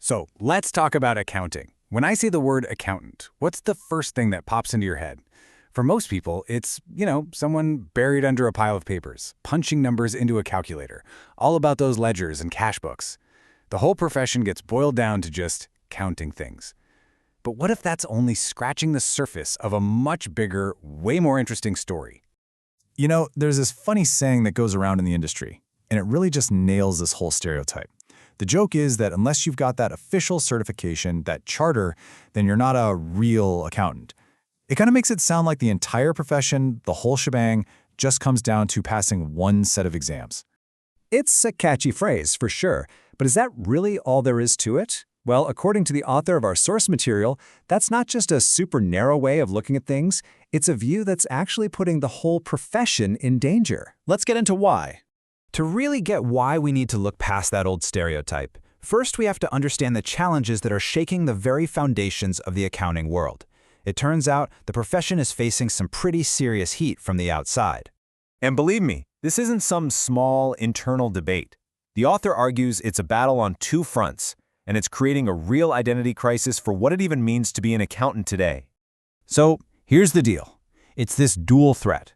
So let's talk about accounting. When I say the word accountant, what's the first thing that pops into your head? For most people, it's, someone buried under a pile of papers, punching numbers into a calculator, all about those ledgers and cash books. The whole profession gets boiled down to just counting things. But what if that's only scratching the surface of a much bigger, way more interesting story? There's this funny saying that goes around in the industry, and it really just nails this whole stereotype. The joke is that unless you've got that official certification, that charter, then you're not a real accountant. It kind of makes it sound like the entire profession, the whole shebang, just comes down to passing one set of exams. It's a catchy phrase, for sure, but is that really all there is to it? Well, according to the author of our source material, that's not just a super narrow way of looking at things, it's a view that's actually putting the whole profession in danger. Let's get into why. To really get why we need to look past that old stereotype, first we have to understand the challenges that are shaking the very foundations of the accounting world. It turns out the profession is facing some pretty serious heat from the outside. And believe me, this isn't some small internal debate. The author argues it's a battle on two fronts, and it's creating a real identity crisis for what it even means to be an accountant today. So here's the deal. It's this dual threat.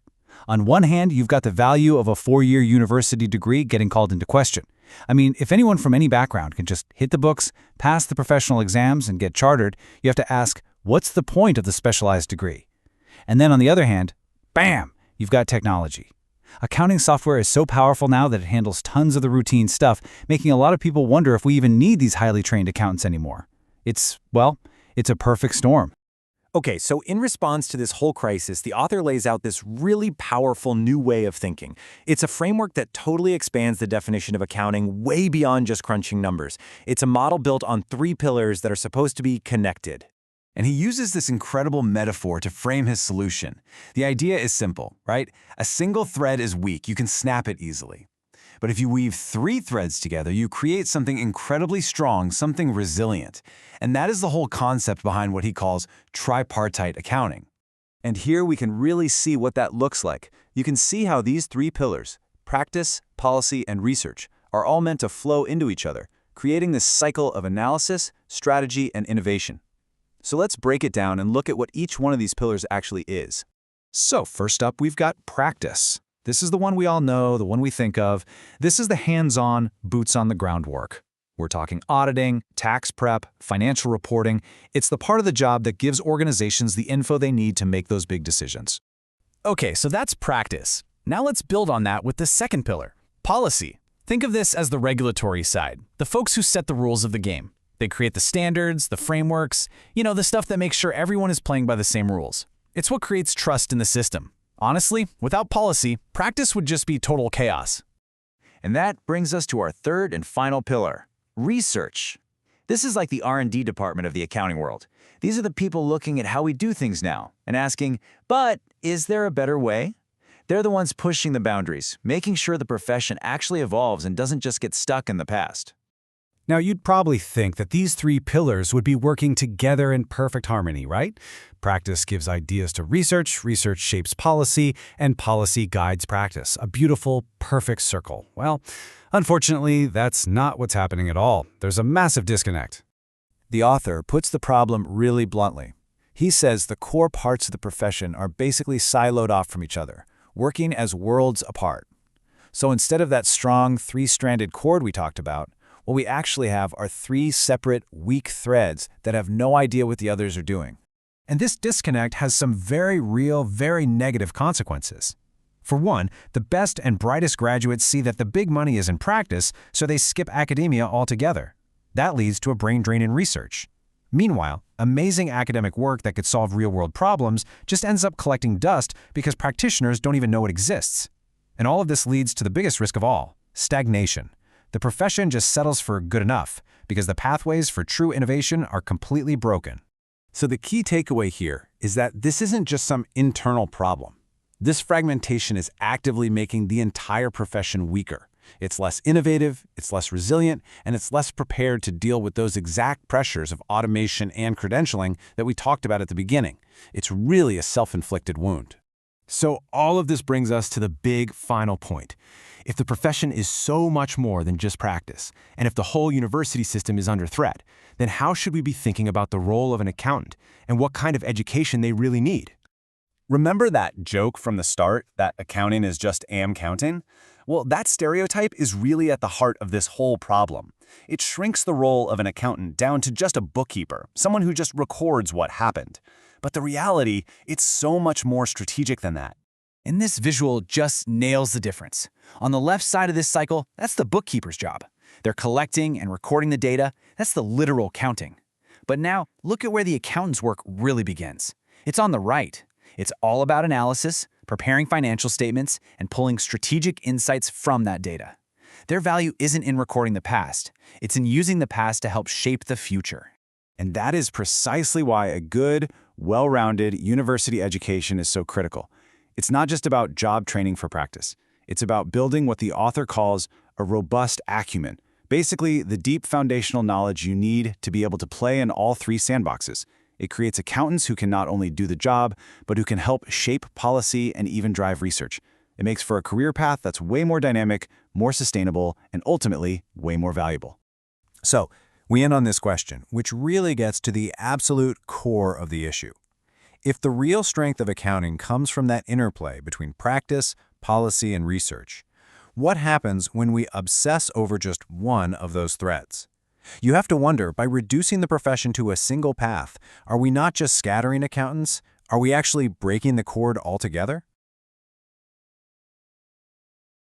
On one hand, you've got the value of a 4-year university degree getting called into question. I mean, if anyone from any background can just hit the books, pass the professional exams, and get chartered, you have to ask, what's the point of the specialized degree? And then on the other hand, bam, you've got technology. Accounting software is so powerful now that it handles tons of the routine stuff, making a lot of people wonder if we even need these highly trained accountants anymore. It's a perfect storm. Okay, so in response to this whole crisis, the author lays out this really powerful new way of thinking. It's a framework that totally expands the definition of accounting way beyond just crunching numbers. It's a model built on 3 pillars that are supposed to be connected. And he uses this incredible metaphor to frame his solution. The idea is simple, right? A single thread is weak, you can snap it easily. But if you weave 3 threads together, you create something incredibly strong, something resilient. And that is the whole concept behind what he calls tripartite accounting. And here we can really see what that looks like. You can see how these 3 pillars, practice, policy, and research, are all meant to flow into each other, creating this cycle of analysis, strategy, and innovation. So let's break it down and look at what each one of these pillars actually is. So first up, we've got practice. This is the one we all know, the one we think of. This is the hands-on, boots-on-the-ground work. We're talking auditing, tax prep, financial reporting. It's the part of the job that gives organizations the info they need to make those big decisions. Okay, so that's practice. Now let's build on that with the second pillar, policy. Think of this as the regulatory side, the folks who set the rules of the game. They create the standards, the frameworks, the stuff that makes sure everyone is playing by the same rules. It's what creates trust in the system. Honestly, without policy, practice would just be total chaos. And that brings us to our third and final pillar, research. This is like the R&D department of the accounting world. These are the people looking at how we do things now and asking, but is there a better way? They're the ones pushing the boundaries, making sure the profession actually evolves and doesn't just get stuck in the past. Now, you'd probably think that these 3 pillars would be working together in perfect harmony, right? Practice gives ideas to research, research shapes policy, and policy guides practice. A beautiful, perfect circle. Well, unfortunately, that's not what's happening at all. There's a massive disconnect. The author puts the problem really bluntly. He says the core parts of the profession are basically siloed off from each other, working as worlds apart. So instead of that strong 3-stranded cord we talked about, what we actually have are 3 separate, weak threads that have no idea what the others are doing. And this disconnect has some very real, very negative consequences. For one, the best and brightest graduates see that the big money is in practice, so they skip academia altogether. That leads to a brain drain in research. Meanwhile, amazing academic work that could solve real-world problems just ends up collecting dust because practitioners don't even know it exists. And all of this leads to the biggest risk of all, stagnation. The profession just settles for good enough because the pathways for true innovation are completely broken. So the key takeaway here is that this isn't just some internal problem. This fragmentation is actively making the entire profession weaker. It's less innovative, it's less resilient, and it's less prepared to deal with those exact pressures of automation and credentialing that we talked about at the beginning. It's really a self-inflicted wound. So all of this brings us to the big final point. If the profession is so much more than just practice, and if the whole university system is under threat, then how should we be thinking about the role of an accountant and what kind of education they really need? Remember that joke from the start that accounting is just am-counting? Well, that stereotype is really at the heart of this whole problem. It shrinks the role of an accountant down to just a bookkeeper, someone who just records what happened. But the reality, it's so much more strategic than that. And this visual just nails the difference. On the left side of this cycle, that's the bookkeeper's job. They're collecting and recording the data. That's the literal counting. But now, look at where the accountant's work really begins. It's on the right. It's all about analysis, preparing financial statements, and pulling strategic insights from that data. Their value isn't in recording the past. It's in using the past to help shape the future. And that is precisely why a good, well-rounded university education is so critical. It's not just about job training for practice. It's about building what the author calls a robust acumen, basically the deep foundational knowledge you need to be able to play in all three sandboxes. It creates accountants who can not only do the job, but who can help shape policy and even drive research. It makes for a career path that's way more dynamic, more sustainable, and ultimately way more valuable. So, we end on this question, which really gets to the absolute core of the issue. If the real strength of accounting comes from that interplay between practice, policy, and research, what happens when we obsess over just one of those threads? You have to wonder, by reducing the profession to a single path, are we not just scattering accountants? Are we actually breaking the cord altogether?